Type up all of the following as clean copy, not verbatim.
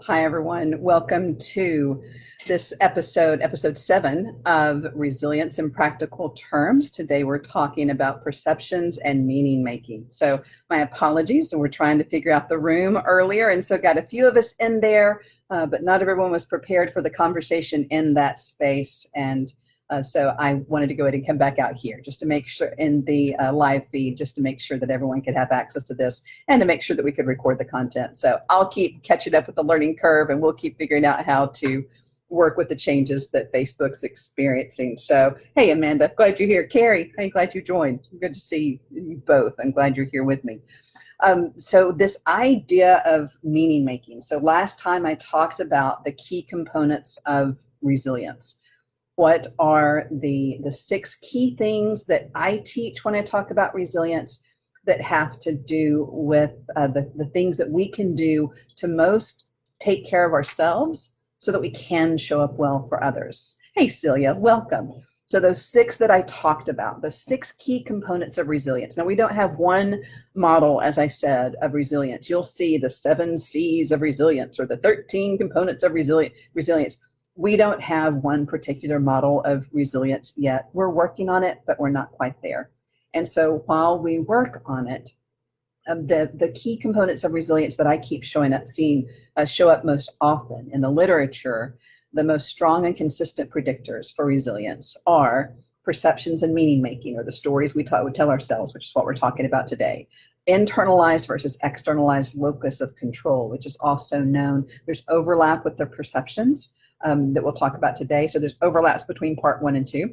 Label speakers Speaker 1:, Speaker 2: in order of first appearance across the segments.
Speaker 1: Hi, everyone. Welcome to this episode 7 of Resilience in Practical Terms. Today, we're talking about perceptions and meaning making. So my apologies. We're trying to figure out the room earlier. And so got a few of us in there, but not everyone was prepared for the conversation in that space. And so I wanted to go ahead and come back out here just to make sure in the live feed, just to make sure that everyone could have access to this and to make sure that we could record the content. So I'll keep catching up with the learning curve and we'll keep figuring out how to work with the changes that Facebook's experiencing. So, hey, Amanda, glad you're here. Carrie, hey, glad you joined. Good to see you both. I'm glad you're here with me. So this idea of meaning making. So last time I talked about the key components of resilience. What are the 6 key things that I teach when I talk about resilience that have to do with the things that we can do to most take care of ourselves so that we can show up well for others. Hey, Celia, welcome. So those 6 that I talked about, those 6 key components of resilience. Now, we don't have one model, as I said, of resilience. You'll see the 7 C's of resilience or the 13 components of resilience. We don't have one particular model of resilience yet. We're working on it, but we're not quite there. And so while we work on it, the key components of resilience that I keep show up most often in the literature, the most strong and consistent predictors for resilience are perceptions and meaning making, or the stories we tell ourselves, which is what we're talking about today. Internalized versus externalized locus of control, which is also known, there's overlap with the perceptions that we'll talk about today. So there's overlaps between part 1 and 2,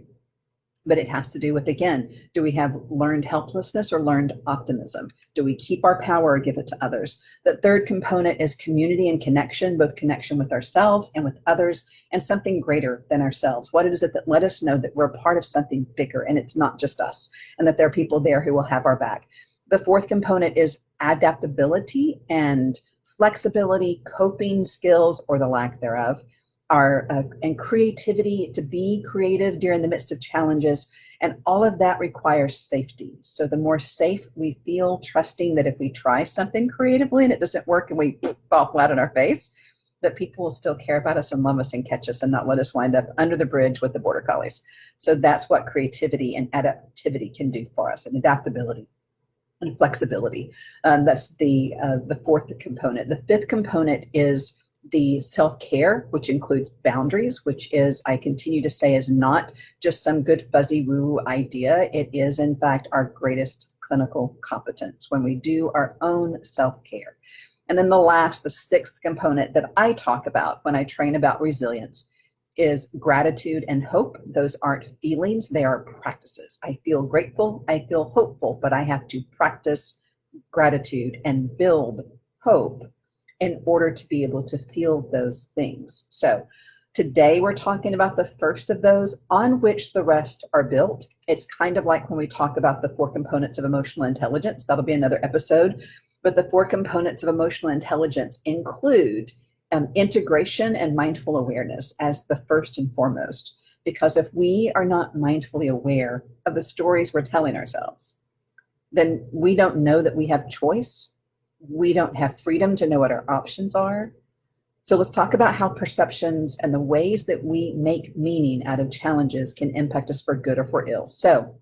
Speaker 1: but it has to do with, again, do we have learned helplessness or learned optimism? Do we keep our power or give it to others? The third component is community and connection, both connection with ourselves and with others and something greater than ourselves. What is it that let us know that we're a part of something bigger and it's not just us, and that there are people there who will have our back? The fourth component is adaptability and flexibility, coping skills or the lack thereof. And creativity, to be creative during the midst of challenges. And all of that requires safety. So the more safe we feel, trusting that if we try something creatively and it doesn't work and we fall flat on our face, that people will still care about us and love us and catch us and not let us wind up under the bridge with the border collies. So that's what creativity and adaptivity can do for us, and adaptability and flexibility. That's the fourth component. The fifth component is the self-care, which includes boundaries, which is, I continue to say, is not just some good fuzzy woo idea. It is, in fact, our greatest clinical competence when we do our own self-care. And then the sixth component that I talk about when I train about resilience is gratitude and hope. Those aren't feelings, they are practices. I feel grateful, I feel hopeful, but I have to practice gratitude and build hope in order to be able to feel those things. So today we're talking about the first of those on which the rest are built. It's kind of like when we talk about the 4 components of emotional intelligence. That'll be another episode. But the 4 components of emotional intelligence include integration and mindful awareness as the first and foremost. Because if we are not mindfully aware of the stories we're telling ourselves, then we don't know that we have choice. We don't have freedom to know what our options are. So let's talk about how perceptions and the ways that we make meaning out of challenges can impact us for good or for ill. So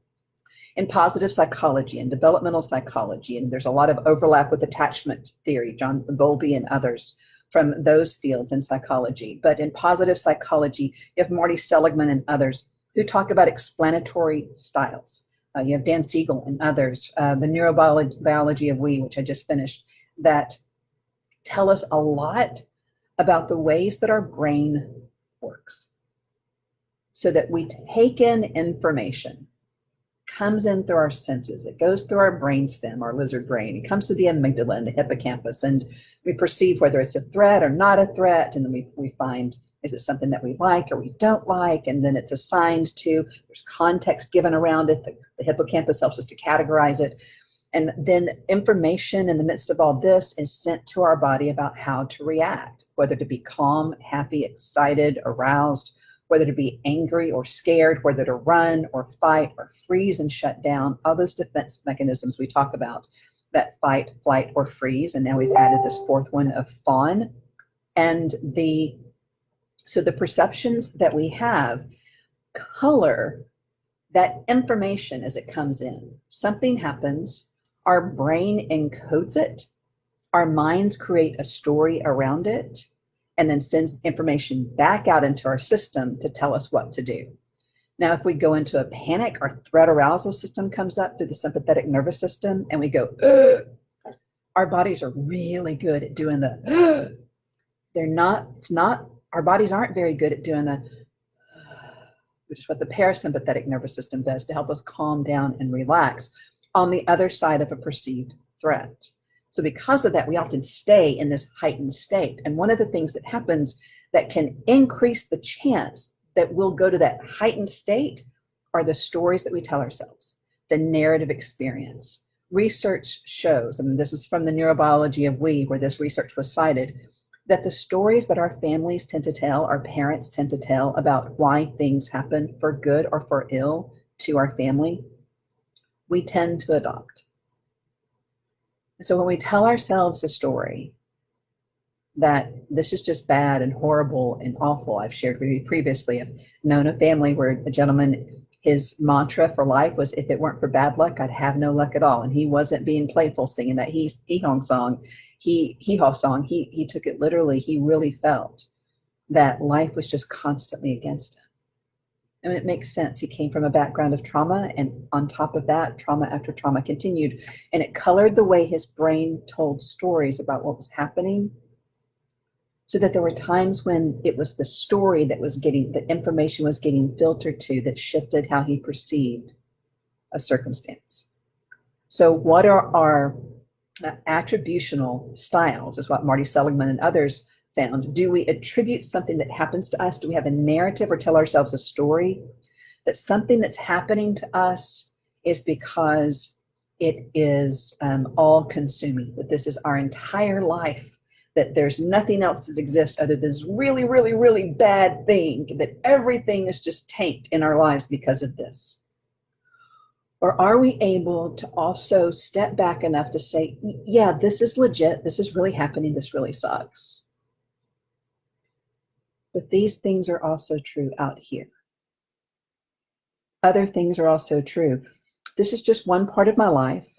Speaker 1: in positive psychology and developmental psychology, and there's a lot of overlap with attachment theory, John Bowlby and others from those fields in psychology. But in positive psychology, you have Marty Seligman and others who talk about explanatory styles. You have Dan Siegel and others, the neurobiology of we, which I just finished, that tell us a lot about the ways that our brain works. So that we take in information, comes in through our senses, it goes through our brainstem, our lizard brain, it comes through the amygdala and the hippocampus, and we perceive whether it's a threat or not a threat, and then we find, is it something that we like or we don't like? And then it's assigned to, there's context given around it. The hippocampus helps us to categorize it. And then information in the midst of all this is sent to our body about how to react, whether to be calm, happy, excited, aroused, whether to be angry or scared, whether to run or fight or freeze and shut down, all those defense mechanisms we talk about, that fight, flight, or freeze. And now we've added this fourth one of fawn. And so the perceptions that we have color that information as it comes in. Something happens, our brain encodes it, our minds create a story around it, and then sends information back out into our system to tell us what to do. Now, if we go into a panic, our threat arousal system comes up through the sympathetic nervous system, and we go, ugh. Our bodies are really good at doing the, ugh. Our bodies aren't very good at doing the, which is what the parasympathetic nervous system does to help us calm down and relax on the other side of a perceived threat. So because of that, we often stay in this heightened state. And one of the things that happens that can increase the chance that we'll go to that heightened state are the stories that we tell ourselves, the narrative experience. Research shows, and this is from the neurobiology of we, where this research was cited, that the stories that our families tend to tell, our parents tend to tell about why things happen for good or for ill to our family, we tend to adopt. So when we tell ourselves a story that this is just bad and horrible and awful, I've shared with you previously, I've known a family where a gentleman, his mantra for life was, if it weren't for bad luck, I'd have no luck at all. And he wasn't being playful singing that hee-haw song. He took it literally. He really felt that life was just constantly against him. I mean, it makes sense. He came from a background of trauma, and on top of that, trauma after trauma continued, and it colored the way his brain told stories about what was happening, so that there were times when it was the story that was getting, the information was getting filtered to, that shifted how he perceived a circumstance. So what are our attributional styles, is what Marty Seligman and others found. Do we attribute something that happens to us? Do we have a narrative or tell ourselves a story that something that's happening to us is because it is all consuming, that this is our entire life, that there's nothing else that exists other than this really, really, really bad thing, that everything is just taint in our lives because of this? Or are we able to also step back enough to say, yeah, this is legit, this is really happening, this really sucks, but these things are also true out here. Other things are also true. This is just one part of my life.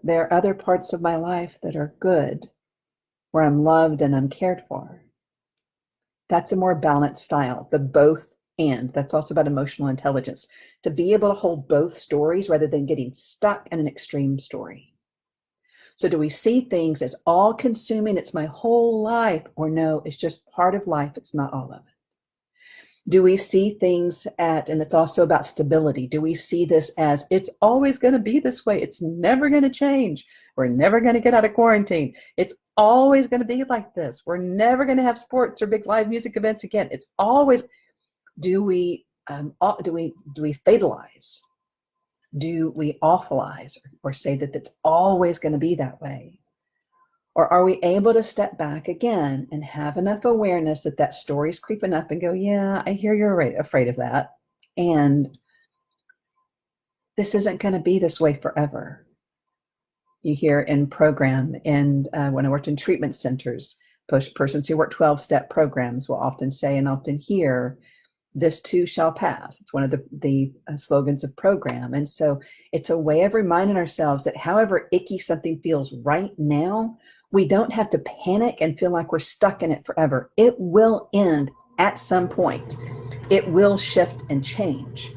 Speaker 1: There are other parts of my life that are good, where I'm loved and I'm cared for. That's a more balanced style, the both and. That's also about emotional intelligence, to be able to hold both stories rather than getting stuck in an extreme story. So do we see things as all consuming, it's my whole life, or no, it's just part of life, it's not all of it? Do we see things and it's also about stability. Do we see this as, it's always going to be this way, it's never going to change, we're never going to get out of quarantine, it's always going to be like this, we're never going to have sports or big live music events again, it's always. Do we fatalize? Do we awfulize or say that it's always going to be that way? Or are we able to step back again and have enough awareness that that story's creeping up and go, yeah, I hear you're afraid of that. And this isn't going to be this way forever. You hear in program, and when I worked in treatment centers, persons who work 12-step programs will often say and often hear, this too shall pass. It's one of the slogans of program. And so it's a way of reminding ourselves that however icky something feels right now, we don't have to panic and feel like we're stuck in it forever. It will end at some point. It will shift and change.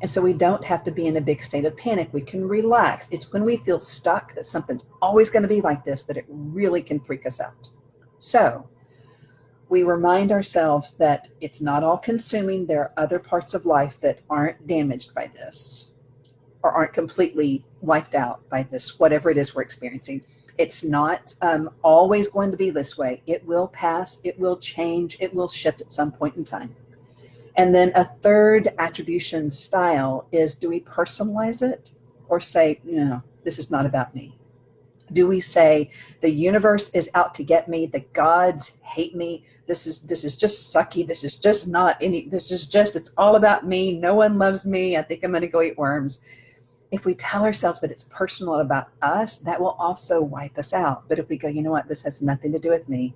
Speaker 1: And so we don't have to be in a big state of panic. We can relax. It's when we feel stuck that something's always going to be like this that it really can freak us out. So we remind ourselves that it's not all consuming. There are other parts of life that aren't damaged by this or aren't completely wiped out by this, whatever it is we're experiencing. It's not always going to be this way. It will pass, it will change, it will shift at some point in time. And then a third attribution style is, do we personalize it or say, no, this is not about me? Do we say the universe is out to get me, the gods hate me, this is just sucky, this is just not any, this is just, it's all about me, no one loves me, I think I'm going to go eat worms. If we tell ourselves that it's personal about us, that will also wipe us out. But if we go, you know what, this has nothing to do with me,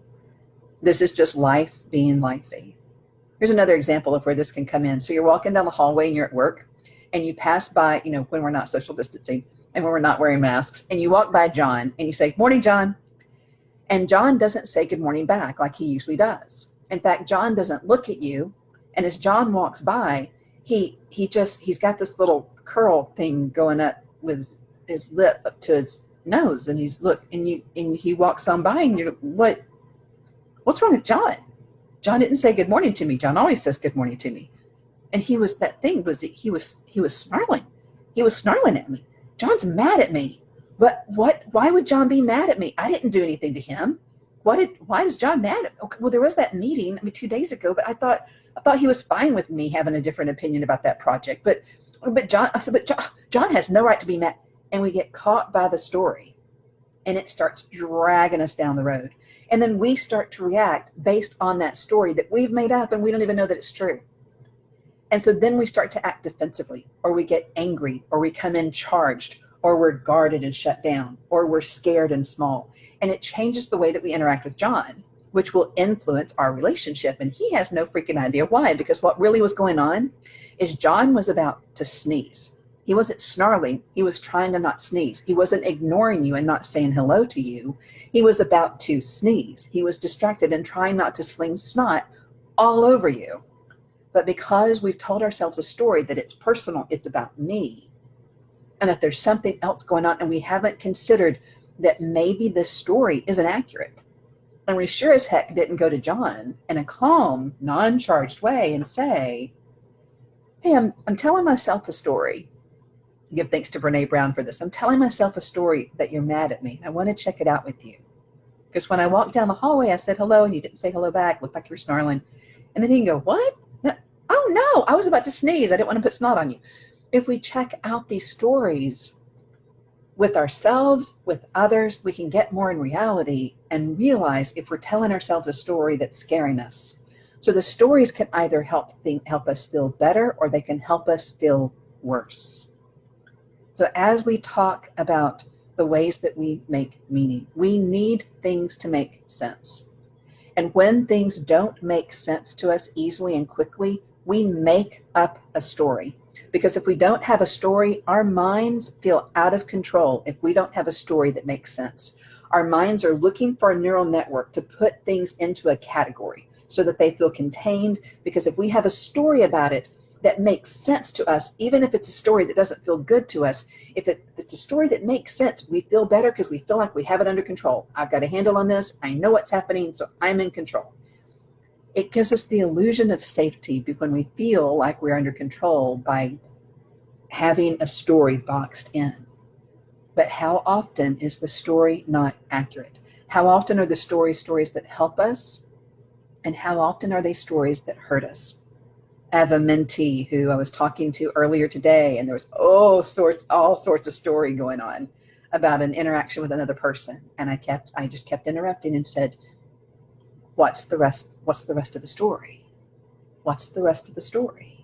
Speaker 1: This is just life being lifey. Here's another example of where this can come in. So you're walking down the hallway and you're at work and you pass by, when we're not social distancing and when we're not wearing masks, and you walk by John and you say, "Morning, John." And John doesn't say good morning back like he usually does. In fact, John doesn't look at you. And as John walks by, he's got this little curl thing going up with his lip up to his nose, and he walks on by, and you're, what's wrong with John? John didn't say good morning to me. John always says good morning to me. And he was snarling. He was snarling at me. John's mad at me. But why would John be mad at me? I didn't do anything to him. Why is John mad at me? Okay, well, there was that meeting, 2 days ago, but I thought he was fine with me having a different opinion about that project. But John has no right to be mad. And we get caught by the story, and it starts dragging us down the road. And then we start to react based on that story that we've made up, and we don't even know that it's true. And so then we start to act defensively, or we get angry, or we come in charged, or we're guarded and shut down, or we're scared and small. And it changes the way that we interact with John, which will influence our relationship. And he has no freaking idea why, because what really was going on is John was about to sneeze. He wasn't snarling. He was trying to not sneeze. He wasn't ignoring you and not saying hello to you. He was about to sneeze. He was distracted and trying not to sling snot all over you. But because we've told ourselves a story that it's personal, it's about me, and that there's something else going on, and we haven't considered that maybe this story isn't accurate. And we sure as heck didn't go to John in a calm, non-charged way and say, "Hey, I'm telling myself a story." Give thanks to Brene Brown for this. "I'm telling myself a story that you're mad at me. I want to check it out with you. Because when I walked down the hallway, I said hello, and you didn't say hello back. Looked like you were snarling." And then he can go, "What? No, oh no, I was about to sneeze. I didn't want to put snot on you." If we check out these stories with ourselves, with others, we can get more in reality and realize if we're telling ourselves a story that's scaring us. So the stories can either help us feel better, or they can help us feel worse. So as we talk about the ways that we make meaning, we need things to make sense. And when things don't make sense to us easily and quickly, we make up a story. Because if we don't have a story, our minds feel out of control if we don't have a story that makes sense. Our minds are looking for a neural network to put things into a category so that they feel contained. Because if we have a story about it that makes sense to us, even if it's a story that doesn't feel good to us, if it's a story that makes sense, we feel better because we feel like we have it under control. I've got a handle on this. I know what's happening, so I'm in control. It gives us the illusion of safety when we feel like we're under control by having a story boxed in. But how often is the story not accurate? How often are the stories that help us? And how often are they stories that hurt us? I have a mentee who I was talking to earlier today, and there was all sorts of story going on about an interaction with another person. And I just kept interrupting and said, What's the rest of the story? What's the rest of the story?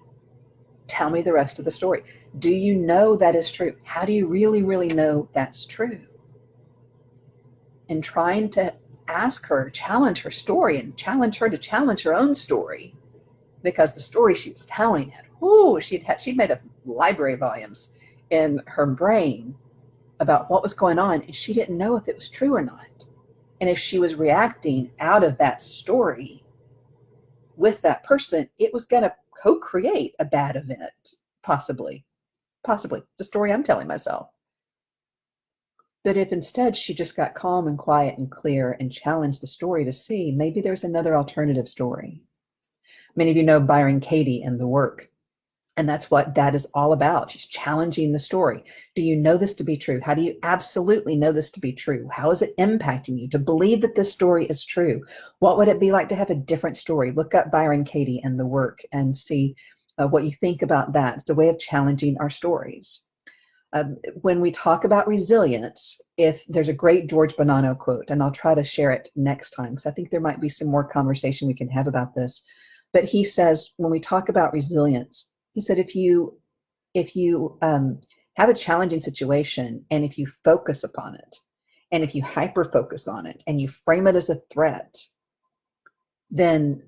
Speaker 1: Tell me the rest of the story. Do you know that is true? How do you really, really know that's true? And trying to ask her, challenge her story, and challenge her to challenge her own story, because the story she was telling she'd made up library volumes in her brain about what was going on, and she didn't know if it was true or not. And if she was reacting out of that story with that person, it was going to co-create a bad event, possibly. It's a story I'm telling myself. But if instead she just got calm and quiet and clear and challenged the story to see, maybe there's another alternative story. Many of you know Byron Katie and the work, and that's what that is all about. She's challenging the story. Do you know this to be true? How do you absolutely know this to be true? How is it impacting you to believe that this story is true? What would it be like to have a different story? Look up Byron Katie and the work and see what you think about that. It's a way of challenging our stories. When we talk about resilience, if there's a great George Bonanno quote, and I'll try to share it next time, because I think there might be some more conversation we can have about this. But he says, when we talk about resilience, he said, if you have a challenging situation, and if you focus upon it, and if you hyper focus on it, and you frame it as a threat, then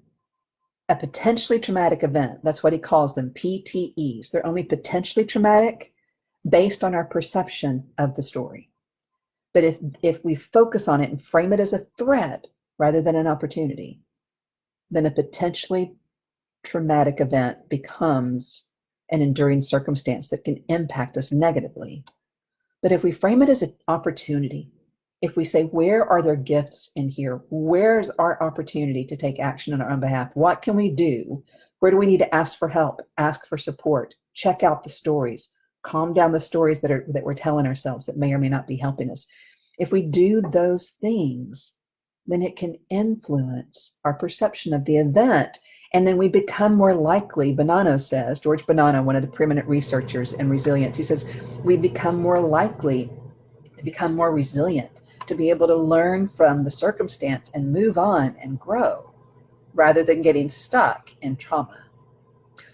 Speaker 1: a potentially traumatic event, that's what he calls them, PTEs. They're only potentially traumatic based on our perception of the story. But if we focus on it and frame it as a threat rather than an opportunity, then a potentially traumatic event becomes an enduring circumstance that can impact us negatively. But if we frame it as an opportunity, if we say, where are there gifts in here? Where's our opportunity to take action on our own behalf? What can we do? Where do we need to ask for help, ask for support, check out the stories, calm down the stories that we're telling ourselves that may or may not be helping us? If we do those things, then it can influence our perception of the event. And then we become more likely, Bonanno says, George Bonanno, one of the preeminent researchers in resilience, he says, we become more likely to become more resilient, to be able to learn from the circumstance and move on and grow rather than getting stuck in trauma.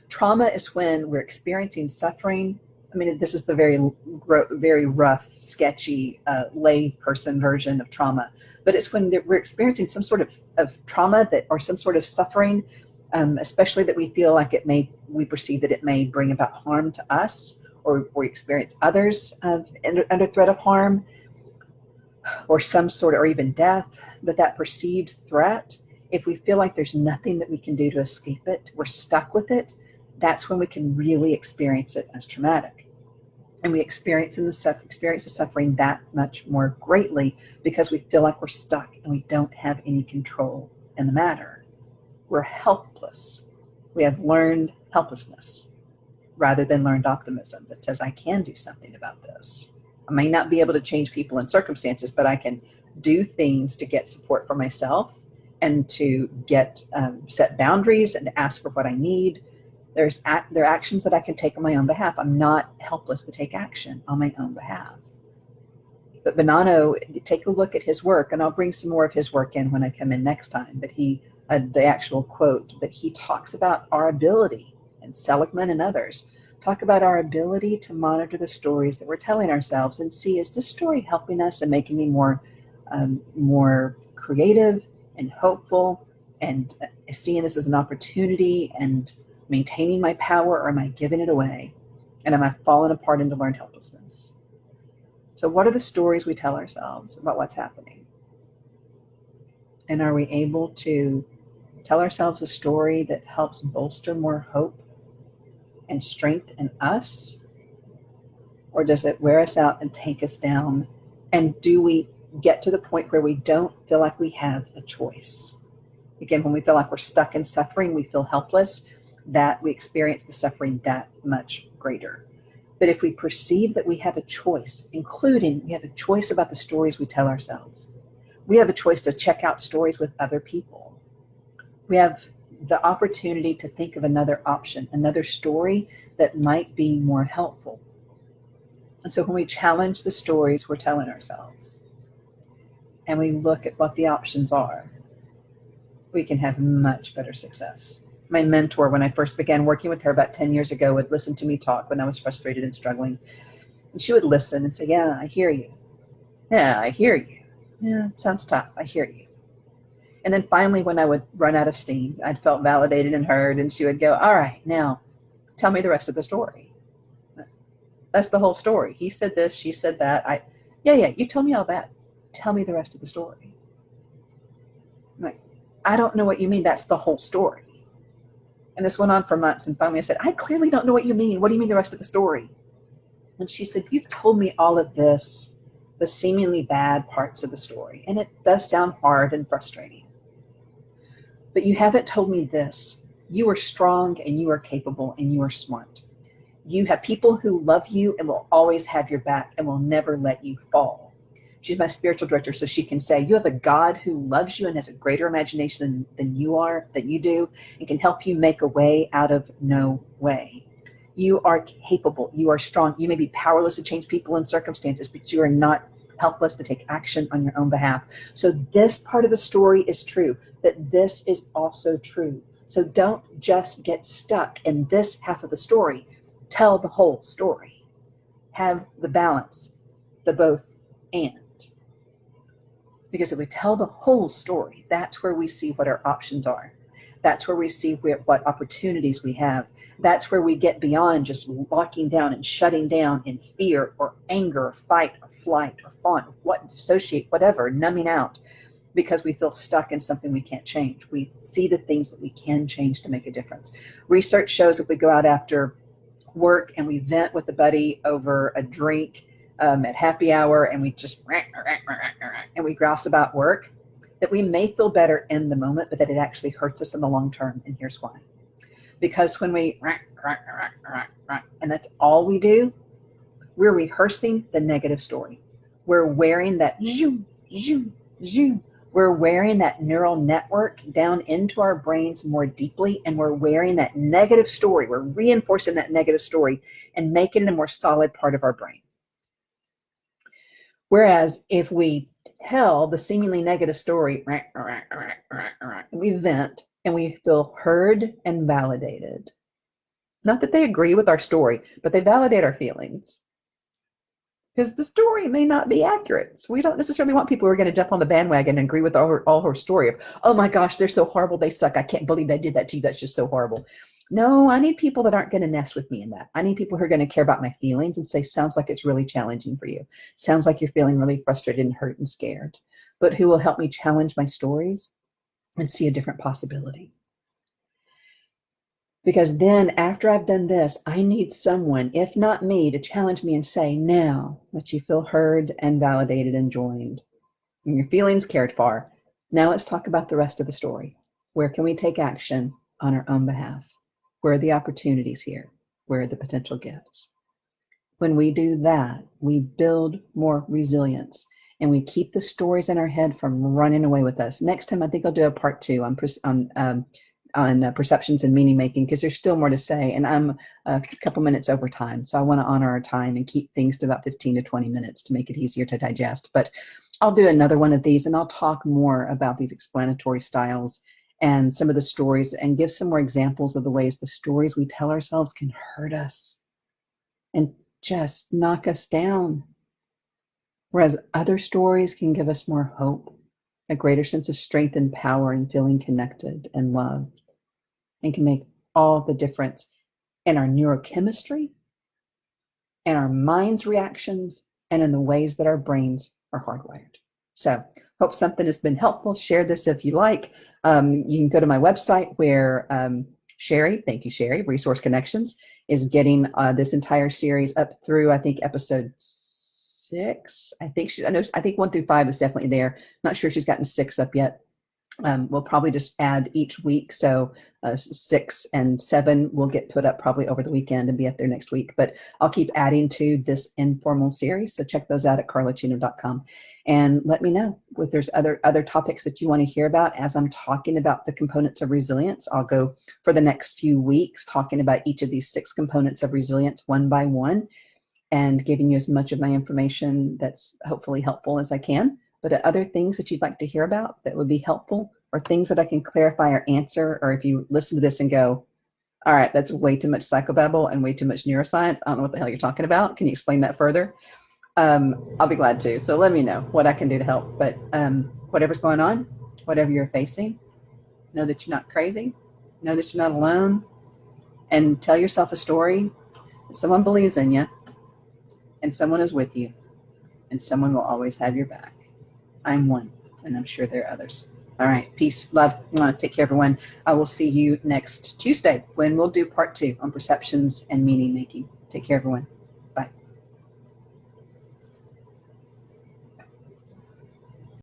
Speaker 1: Trauma is when we're experiencing suffering. I mean, this is the very rough, sketchy, lay person version of trauma. But it's when we're experiencing some sort of trauma or some sort of suffering, especially that we feel like we perceive that it may bring about harm to us, or we experience others under threat of harm, or or even death. But that perceived threat, if we feel like there's nothing that we can do to escape it, we're stuck with it, that's when we can really experience it as traumatic. And we experience the suffering that much more greatly because we feel like we're stuck and we don't have any control in the matter. We're helpless. We have learned helplessness rather than learned optimism that says, I can do something about this. I may not be able to change people and circumstances, but I can do things to get support for myself and to get set boundaries and to ask for what I need. There are actions that I can take on my own behalf. I'm not helpless to take action on my own behalf. But Bonanno, take a look at his work, and I'll bring some more of his work in when I come in next time. But the actual quote, but he talks about our ability, and Seligman and others talk about our ability to monitor the stories that we're telling ourselves and see, is this story helping us and making me more creative and hopeful, and seeing this as an opportunity and maintaining my power, or am I giving it away? And am I falling apart into learned helplessness? So what are the stories we tell ourselves about what's happening? And are we able to tell ourselves a story that helps bolster more hope and strength in us? Or does it wear us out and take us down? And do we get to the point where we don't feel like we have a choice? Again, when we feel like we're stuck in suffering, we feel helpless, that we experience the suffering that much greater. But if we perceive that we have a choice, including we have a choice about the stories we tell ourselves, we have a choice to check out stories with other people. We have the opportunity to think of another option, another story that might be more helpful. And so when we challenge the stories we're telling ourselves and we look at what the options are, we can have much better success. My mentor, when I first began working with her about 10 years ago, would listen to me talk when I was frustrated and struggling. And she would listen and say, yeah, I hear you. Yeah, I hear you. Yeah, it sounds tough. I hear you. And then finally, when I would run out of steam, I'd felt validated and heard, and she would go, all right, now tell me the rest of the story. That's the whole story. He said this, she said that. Yeah, you told me all that. Tell me the rest of the story. I'm like, I don't know what you mean. That's the whole story. And this went on for months. And finally I said, I clearly don't know what you mean. What do you mean the rest of the story? And she said, you've told me all of this, the seemingly bad parts of the story. And it does sound hard and frustrating. But you haven't told me this. You are strong and you are capable and you are smart. You have people who love you and will always have your back and will never let you fall. She's my spiritual director, so she can say, you have a God who loves you and has a greater imagination than you do, and can help you make a way out of no way. You are capable. You are strong. You may be powerless to change people and circumstances, but you are not helpless to take action on your own behalf. So this part of the story is true, but this is also true. So don't just get stuck in this half of the story. Tell the whole story. Have the balance, the both and. Because if we tell the whole story, that's where we see what our options are. That's where we see what opportunities we have. That's where we get beyond just locking down and shutting down in fear or anger or fight or flight or fawn, dissociate, whatever, numbing out, because we feel stuck in something we can't change. We see the things that we can change to make a difference. Research shows if we go out after work and we vent with a buddy over a drink at happy hour, and we just and we grouse about work, that we may feel better in the moment, but that it actually hurts us in the long term. And here's why. Because when we and that's all we do, we're rehearsing the negative story. We're wearing that we're wearing that neural network down into our brains more deeply, and we're wearing that negative story. We're reinforcing that negative story and making it a more solid part of our brain. Whereas if we tell the seemingly negative story, we vent and we feel heard and validated. Not that they agree with our story, but they validate our feelings. Because the story may not be accurate. So we don't necessarily want people who are going to jump on the bandwagon and agree with all her story of, oh my gosh, they're so horrible, they suck. I can't believe they did that to you. That's just so horrible. No, I need people that aren't going to nest with me in that. I need people who are going to care about my feelings and say, sounds like it's really challenging for you. Sounds like you're feeling really frustrated and hurt and scared. But who will help me challenge my stories and see a different possibility. Because then after I've done this, I need someone, if not me, to challenge me and say, now that you feel heard and validated and joined and your feelings cared for, now let's talk about the rest of the story. Where can we take action on our own behalf? Where are the opportunities here? Where are the potential gifts? When we do that, we build more resilience and we keep the stories in our head from running away with us. Next time, I think I'll do a part 2 on perceptions and meaning making, because there's still more to say, and I'm a couple minutes over time, so I want to honor our time and keep things to about 15 to 20 minutes to make it easier to digest. But I'll do another one of these, and I'll talk more about these explanatory styles and some of the stories, and give some more examples of the ways the stories we tell ourselves can hurt us and just knock us down, whereas other stories can give us more hope, a greater sense of strength and power and feeling connected and loved, and can make all the difference in our neurochemistry, in our mind's reactions, and in the ways that our brains are hardwired. So hope something has been helpful. Share this if you like. You can go to my website where Sherry, thank you, Sherry, Resource Connections, is getting this entire series up through, I think, episode 6. I think 1 through 5 is definitely there. Not sure if she's gotten 6 up yet. We'll probably just add each week. So 6 and 7 will get put up probably over the weekend and be up there next week. But I'll keep adding to this informal series. So check those out at carlachino.com. And let me know if there's other topics that you want to hear about as I'm talking about the components of resilience. I'll go for the next few weeks talking about each of these 6 components of resilience one by one, and giving you as much of my information that's hopefully helpful as I can. But other things that you'd like to hear about that would be helpful, or things that I can clarify or answer, or if you listen to this and go, all right, that's way too much psychobabble and way too much neuroscience, I don't know what the hell you're talking about. Can you explain that further? I'll be glad to. So let me know what I can do to help. But whatever's going on, whatever you're facing, know that you're not crazy. Know that you're not alone. And tell yourself a story. Someone believes in you, and someone is with you, and someone will always have your back. I'm one, and I'm sure there are others. All right. Peace, love. Take care, everyone. I will see you next Tuesday when we'll do part 2 on perceptions and meaning making. Take care, everyone.